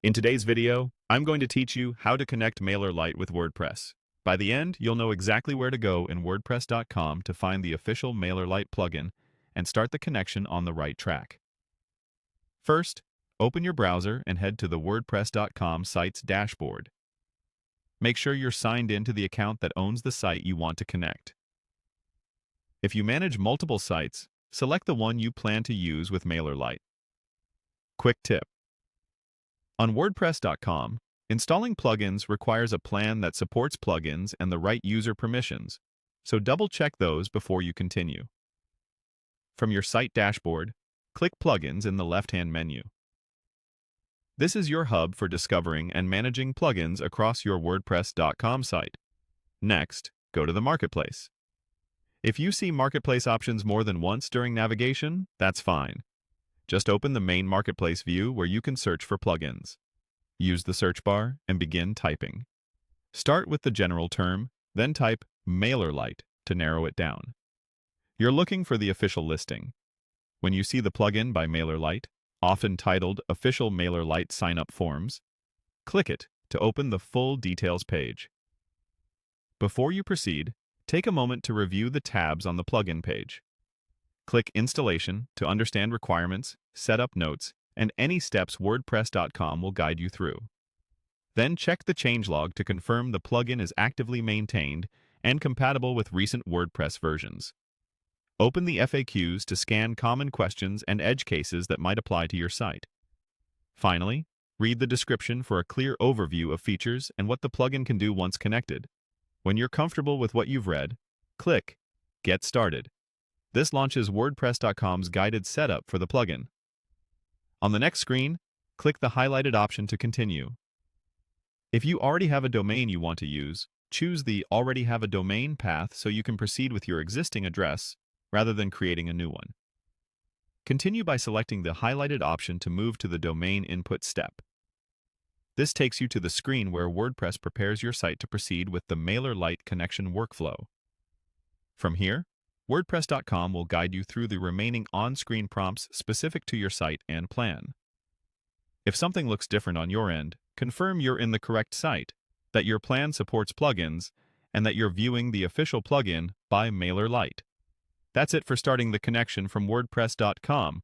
In today's video, I'm going to teach you how to connect MailerLite with WordPress. By the end, you'll know exactly where to go in WordPress.com to find the official MailerLite plugin and start the connection on the right track. First, open your browser and head to the WordPress.com site's dashboard. Make sure you're signed in to the account that owns the site you want to connect. If you manage multiple sites, select the one you plan to use with MailerLite. Quick tip. On WordPress.com, installing plugins requires a plan that supports plugins and the right user permissions, so double-check those before you continue. From your site dashboard, click Plugins in the left-hand menu. This is your hub for discovering and managing plugins across your WordPress.com site. Next, go to the Marketplace. If you see Marketplace options more than once during navigation, that's fine. Just open the main Marketplace view where you can search for plugins. Use the search bar and begin typing. Start with the general term, then type MailerLite to narrow it down. You're looking for the official listing. When you see the plugin by MailerLite, often titled Official MailerLite Sign-up Forms, click it to open the full details page. Before you proceed, take a moment to review the tabs on the plugin page. Click Installation to understand requirements, setup notes, and any steps WordPress.com will guide you through. Then check the changelog to confirm the plugin is actively maintained and compatible with recent WordPress versions. Open the FAQs to scan common questions and edge cases that might apply to your site. Finally, read the description for a clear overview of features and what the plugin can do once connected. When you're comfortable with what you've read, click Get Started. This launches WordPress.com's guided setup for the plugin. On the next screen, click the highlighted option to continue. If you already have a domain you want to use, choose the Already Have a Domain path so you can proceed with your existing address rather than creating a new one. Continue by selecting the highlighted option to move to the domain input step. This takes you to the screen where WordPress prepares your site to proceed with the MailerLite connection workflow. From here, WordPress.com will guide you through the remaining on-screen prompts specific to your site and plan. If something looks different on your end, confirm you're in the correct site, that your plan supports plugins, and that you're viewing the official plugin by MailerLite. That's it for starting the connection from WordPress.com.